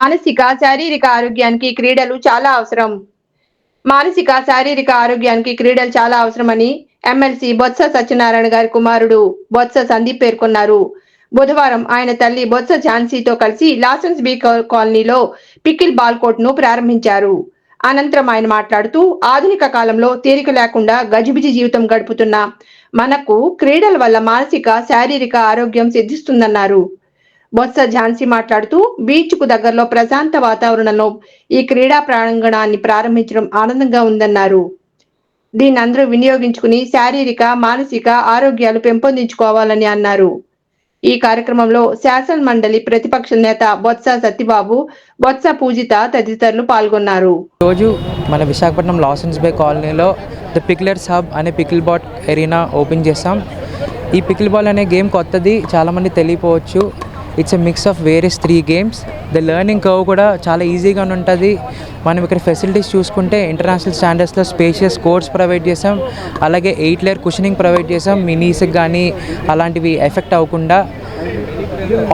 మానసిక శారీరక ఆరోగ్యానికి క్రీడలు చాలా అవసరం. మానసిక శారీరక ఆరోగ్యానికి క్రీడలు చాలా అవసరమని ఎమ్మెల్సీ బొత్స సత్యనారాయణ గారి కుమారుడు బొత్స సందీప్ పేర్కొన్నారు. బుధవారం ఆయన తల్లి బొత్స ఝాన్సీతో కలిసి లాసెన్స్ బీ కాలనీలో పికిల్ బాల్ కోర్ట్ ను ప్రారంభించారు. అనంతరం ఆయన మాట్లాడుతూ ఆధునిక కాలంలో తీరిక లేకుండా గజిబిజి జీవితం గడుపుతున్న మనకు క్రీడల వల్ల మానసిక శారీరక ఆరోగ్యం సిద్ధిస్తుందన్నారు. బొత్స ఝాన్సీ మాట్లాడుతూ బీచ్ కు దగ్గరలో ప్రశాంత వాతావరణంలో ఈ క్రీడా ప్రాంగణాన్ని ప్రారంభించడం ఆనందంగా ఉందన్నారు. దీన్ని అందరూ వినియోగించుకుని శారీరక మానసిక ఆరోగ్యాలు పెంపొందించుకోవాలని అన్నారు. ఈ కార్యక్రమంలో శాసన మండలి ప్రతిపక్ష నేత బొత్స సత్యబాబు, బొత్స పూజిత తదితరులు పాల్గొన్నారు. రోజు మన విశాఖపట్నం లాసెన్స్ బే కాలనీలో ద పిక్లర్స్ హబ్ అనే పికిల్ బాల్ ఎరీనా ఓపెన్ చేసాం. ఈ పికిల్ బాల్ అనే గేమ్ కొత్తది, చాలామంది తెలియపోవచ్చు. It's a mix of various 3 games. The learning curve కూడా చాలా ఈజీగా ఉంటుంది. మనం ఇక్కడ ఫెసిలిటీస్ చూసుకుంటే ఇంటర్నేషనల్ స్టాండర్డ్స్లో స్పేషియస్ కోర్ట్స్ ప్రొవైడ్ చేసాం. అలాగే 8 లేయర్ కుషనింగ్ ప్రొవైడ్ చేసాం. మీ నీస్కి కానీ అలాంటివి ఎఫెక్ట్ అవ్వకుండా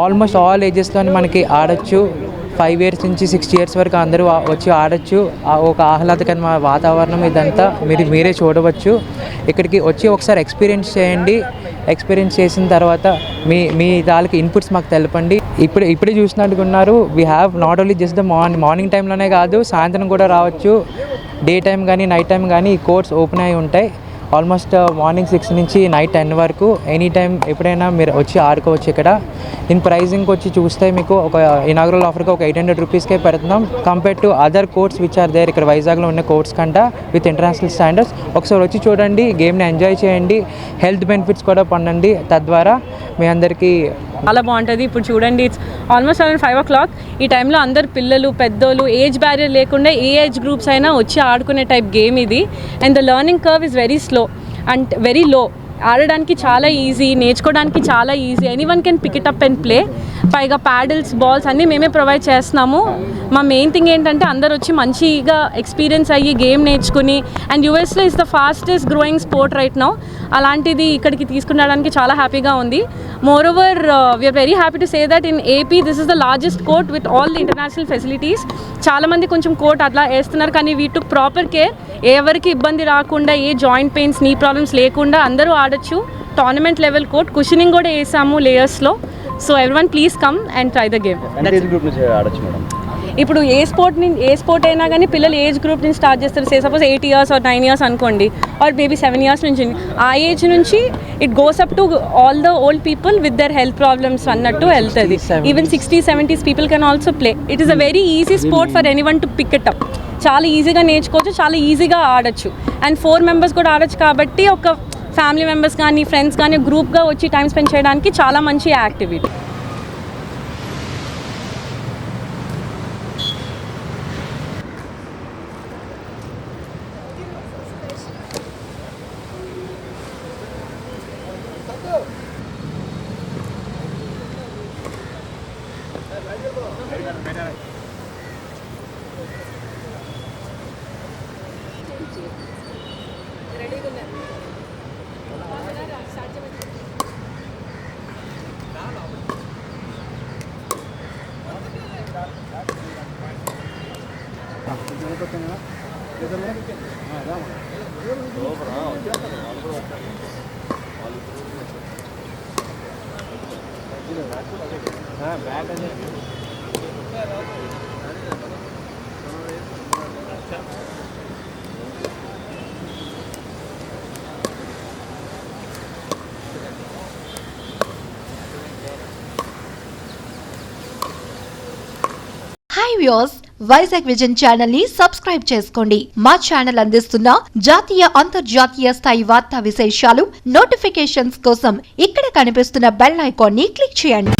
ఆల్మోస్ట్ ఆల్ ఏజెస్లోని మనకి ఆడచ్చు. 5 ఇయర్స్ నుంచి 60 ఇయర్స్ వరకు అందరూ వచ్చి ఆడచ్చు. ఒక ఆహ్లాదకరమైన వాతావరణం ఇదంతా మీరే చూడవచ్చు. ఇక్కడికి వచ్చి ఒకసారి ఎక్స్పీరియన్స్ చేయండి. ఎక్స్పీరియన్స్ చేసిన తర్వాత మీ దానికి ఇన్పుట్స్ మాకు తెలపండి. ఇప్పుడే చూసినట్టుకున్నారు. We have not only just the morning టైంలోనే కాదు, సాయంత్రం కూడా రావచ్చు. డే టైం కానీ నైట్ టైం కానీ ఈ కోర్ట్స్ ఓపెన్ అయి ఉంటాయి. ఆల్మోస్ట్ మార్నింగ్ 6 నుంచి నైట్ 10 వరకు ఎనీ టైం ఎప్పుడైనా మీరు వచ్చి ఆడుకోవచ్చు. ఇక్కడ ఇన్ ప్రైజింగ్కి వచ్చి చూస్తే మీకు ఒక ఇనాగ్రల్ ఆఫర్గా ఒక 800 రూపీస్కే పెడుతున్నాం. Compare to other courts which are there, ఇక్కడ వైజాగ్లో ఉన్న కోర్ట్స్ కంటే విత్ ఇంటర్నేషనల్ స్టాండర్డ్స్. ఒకసారి వచ్చి చూడండి, గేమ్ని ఎంజాయ్ చేయండి, హెల్త్ బెనిఫిట్స్ కూడా పొందండి. తద్వారా మీ అందరికీ చాలా బాగుంటుంది. ఇప్పుడు చూడండి, ఇట్స్ ఆల్మోస్ట్ అరౌండ్ 5 o'clock. ఈ టైంలో అందరు పిల్లలు, పెద్దోళ్ళు, ఏజ్ బ్యారియర్ లేకుండా ఏ ఏజ్ గ్రూప్స్ అయినా వచ్చి ఆడుకునే టైప్ గేమ్ ఇది. And the learning curve is very slow and very low. ఆడడానికి చాలా ఈజీ, నేర్చుకోవడానికి చాలా easy. Anyone can pick it up and play. పైగా ప్యాడిల్స్, బాల్స్ అన్నీ మేమే ప్రొవైడ్ చేస్తున్నాము. మా మెయిన్ థింగ్ ఏంటంటే అందరు వచ్చి మంచిగా ఎక్స్పీరియన్స్ అయ్యి గేమ్ నేర్చుకుని, అండ్ యూఎస్లో is the fastest growing sport right now. అలాంటిది ఇక్కడికి తీసుకురావడానికి చాలా హ్యాపీగా ఉంది. Moreover we're very happy to say that in AP this is the largest court with all the international facilities. చాలామంది కొంచెం కోర్ట్ అట్లా వేస్తున్నారు, కానీ వీ టుక్ ప్రాపర్ కేర్. ఎవరికి ఇబ్బంది రాకుండా, ఏ జాయింట్ పెయిన్స్, నీ ప్రాబ్లమ్స్ లేకుండా అందరూ ఆడచ్చు. టోర్నమెంట్ లెవెల్ కోర్ట్, కుషనింగ్ కూడా వేసాము లేయర్స్లో. So everyone please come and try the game. ఇప్పుడు ఏ స్పోర్ట్ అయినా కానీ పిల్లలు ఏజ్ గ్రూప్ నుంచి స్టార్ట్ చేస్తారు. సపోజ్ 8 years or 9 years అనుకోండి, ఆర్ మేబీ 7 years నుంచి. ఆ ఏజ్ నుంచి it goes up to all the old people with their health problems అన్నట్టు వెళ్తుంది. Even 60s, 70s people can also play. It is a very easy sport for anyone to pick it up. చాలా ఈజీగా నేర్చుకోవచ్చు, చాలా ఈజీగా ఆడచ్చు. And 4 members కూడా ఆడచ్చు. కాబట్టి ఒక ఫ్యామిలీ మెంబర్స్ కానీ, ఫ్రెండ్స్ కానీ గ్రూప్గా వచ్చి టైం స్పెండ్ చేయడానికి చాలా మంచి activity. Hi viewers, Vizag vision channel ని సబ్స్క్రైబ్ చేసుకోండి. మా ఛానల్ అందిస్తున్న జాతీయ, అంతర్జాతీయ స్థాయి వార్తా విశేషాలు, నోటిఫికేషన్స్ కోసం ఇక్కడ కనిపిస్తున్న బెల్ ఐకాన్ ని క్లిక్ చేయండి.